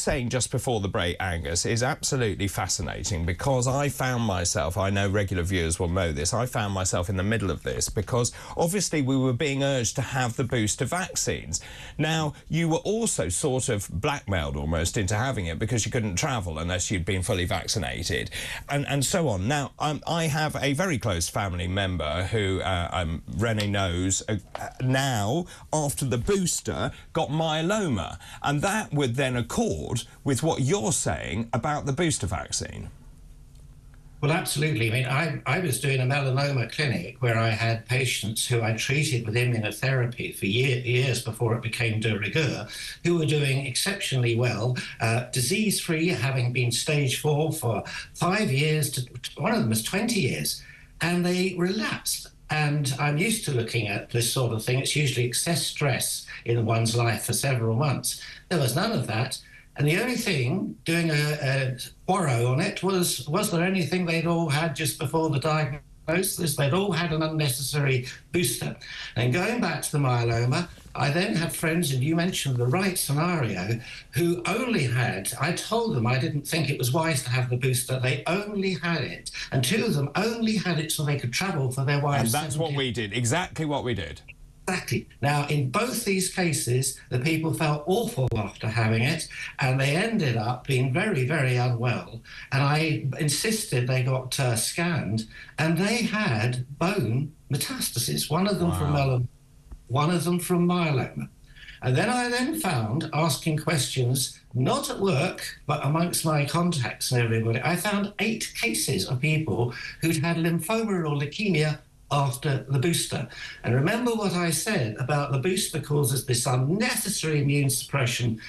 saying just before the break, Angus, is absolutely fascinating, because I found myself, I know regular viewers will know this, I found myself in the middle of this because obviously we were being urged to have the booster vaccines. Now, you were also sort of blackmailed almost into having it because you couldn't travel unless you'd been fully vaccinated, and so on. Now, I have a very close family member who Renee knows now, after the booster, got myeloma, and that would then accord with what you're saying about the booster vaccine. Well, absolutely. I mean, I was doing a melanoma clinic where I had patients who I treated with immunotherapy for years before it became de rigueur, who were doing exceptionally well, disease-free, having been stage 4 for 5 years, to one of them was 20 years, and they relapsed. And I'm used to looking at this sort of thing. It's usually excess stress in one's life for several months. There was none of that. And the only thing, doing a Poirot on it, was there anything they'd all had just before the diagnosis? They'd all had an unnecessary booster. And going back to the myeloma, I then had friends, and you mentioned the right scenario, who only had, I told them I didn't think it was wise to have the booster. They only had it. And 2 of them only had it so they could travel for their wives. And that's what we did, exactly what we did. Exactly. Now, in both these cases, the people felt awful after having it, and they ended up being very, very unwell. And I insisted they got scanned, and they had bone metastasis, one of them from melanoma, one of them from myeloma. And then I found, asking questions, not at work, but amongst my contacts and everybody, I found 8 cases of people who'd had lymphoma or leukemia after the booster. And remember what I said about the booster causes this unnecessary immune suppression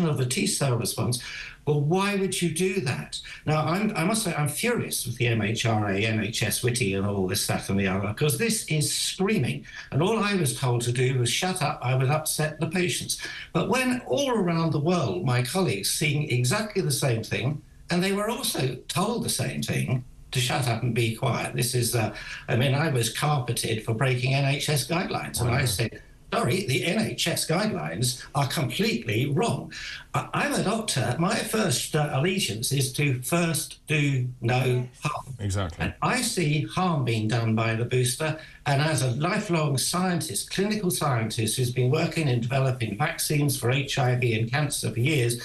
of the T-cell response. Well, why would you do that? Now, I must say I'm furious with the MHRA, NHS Witty and all this, that and the other, because this is screaming. And all I was told to do was shut up. I would upset the patients. But when all around the world, my colleagues seeing exactly the same thing, and they were also told the same thing, to shut up and be quiet. This is, I mean, I was carpeted for breaking NHS guidelines. And I said, sorry, the NHS guidelines are completely wrong. I'm a doctor. My first allegiance is to first do no harm. Exactly. And I see harm being done by the booster. And as a lifelong scientist, clinical scientist who's been working in developing vaccines for HIV and cancer for years,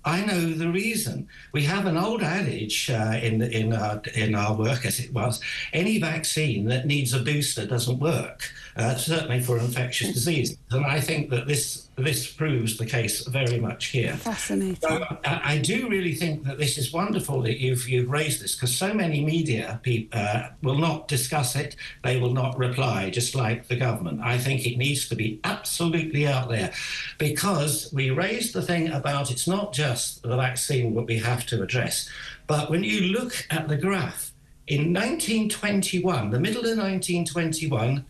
I know the reason. We have an old adage in our work, as it was, any vaccine that needs a booster doesn't work, certainly for infectious disease. And I think that this proves the case very much here. Fascinating. So I do really think that this is wonderful that you've raised this, because so many media will not discuss it. They will not reply, just like the government. I think it needs to be absolutely out there, because we raised the thing about it's not just the vaccine that we have to address, but when you look at the graph, in 1921, the middle of 1921,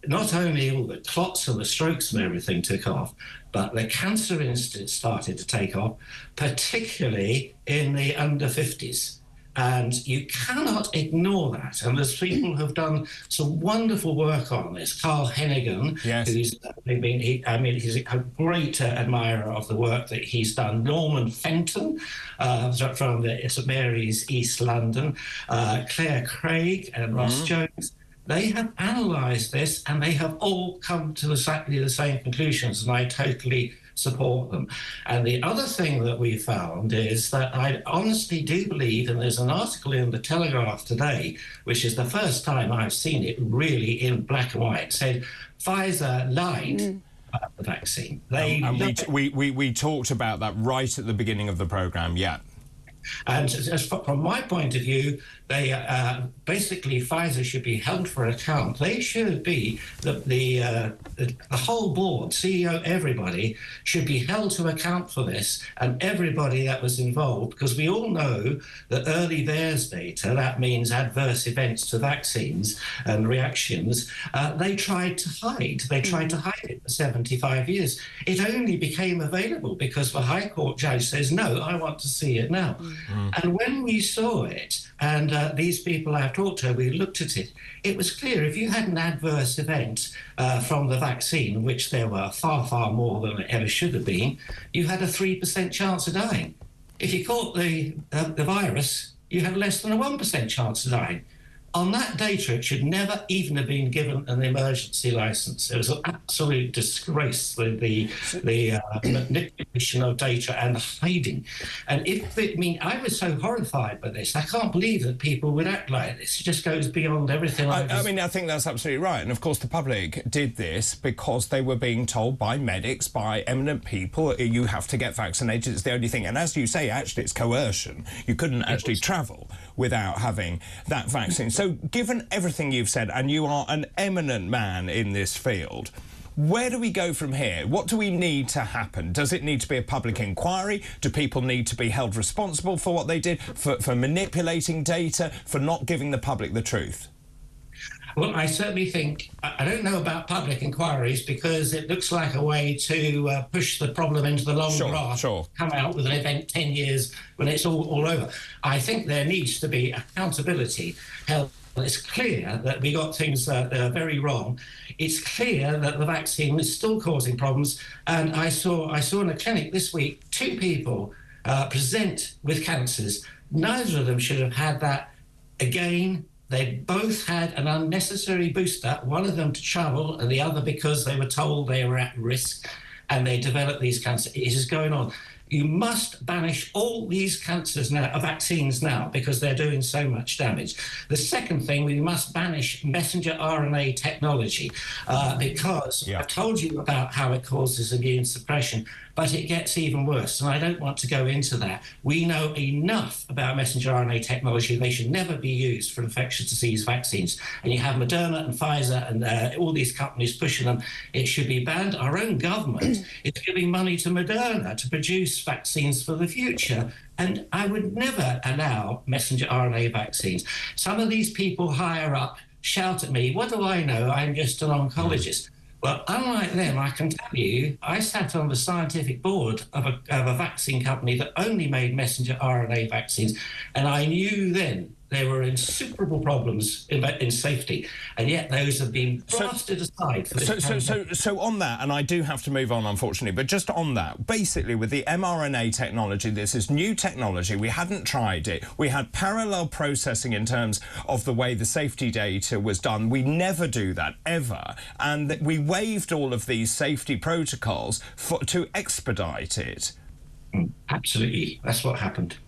not only all the clots and the strokes and everything took off, but the cancer incidence started to take off, particularly in the under 50s. And you cannot ignore that. And there's people who've done some wonderful work on this. Carl Hennigan, yes, he's a great admirer of the work that he's done. Norman Fenton from the St Mary's, East London, Claire Craig and Ross Jones. They have analysed this, and they have all come to exactly the same conclusions, and I totally support them. And the other thing that we found is that I honestly do believe, and there's an article in the Telegraph today, which is the first time I've seen it really in black and white, said Pfizer lied about the vaccine. We talked about that right at the beginning of the programme, yeah. And from my point of view, they basically Pfizer should be held for account. They should be the whole board, CEO, everybody should be held to account for this, and everybody that was involved, because we all know that early VAERS data, that means adverse events to vaccines and reactions, they tried to hide. They tried to hide it for 75 years. It only became available because the High Court judge says, no, I want to see it now. And when we saw it, and these people I've talked to, we looked at it, it was clear if you had an adverse event from the vaccine, which there were far, far more than it ever should have been, you had a 3% chance of dying. If you caught the virus, you had less than a 1% chance of dying. On that data, it should never even have been given an emergency license. It was an absolute disgrace, the manipulation of data and the hiding. And I was so horrified by this. I can't believe that people would act like this. It just goes beyond everything. I mean, I think that's absolutely right. And of course, the public did this because they were being told by medics, by eminent people, you have to get vaccinated. It's the only thing. And as you say, actually, it's coercion. You couldn't actually travel without having that vaccine. So given everything you've said, and you are an eminent man in this field, where do we go from here? What do we need to happen? Does it need to be a public inquiry? Do people need to be held responsible for what they did, for manipulating data, for not giving the public the truth? Well, I certainly think, I don't know about public inquiries because it looks like a way to push the problem into the long grass, come out with an event 10 years when it's all over. I think there needs to be accountability held. It's clear that we got things that are very wrong. It's clear that the vaccine is still causing problems. And I saw in a clinic this week, 2 people present with cancers. Neither of them should have had that. Again, they both had an unnecessary booster, one of them to travel and the other because they were told they were at risk and they developed these cancers. It is going on. You must banish all these vaccines now because they're doing so much damage. The second thing, we must banish messenger RNA technology because I told you about how it causes immune suppression, but it gets even worse, and I don't want to go into that. We know enough about messenger RNA technology. They should never be used for infectious disease vaccines. And you have Moderna and Pfizer and all these companies pushing them. It should be banned. Our own government is giving money to Moderna to produce vaccines for the future. And I would never allow messenger RNA vaccines. Some of these people higher up shout at me, what do I know? I'm just an oncologist. Well, unlike them, I can tell you, I sat on the scientific board of a vaccine company that only made messenger RNA vaccines, and I knew then there were insuperable problems in safety, and yet those have been blasted aside. For this so on that, and I do have to move on, unfortunately, but just on that, basically with the mRNA technology, this is new technology. We hadn't tried it. We had parallel processing in terms of the way the safety data was done. We never do that, ever. And we waived all of these safety protocols to expedite it. Absolutely. That's what happened.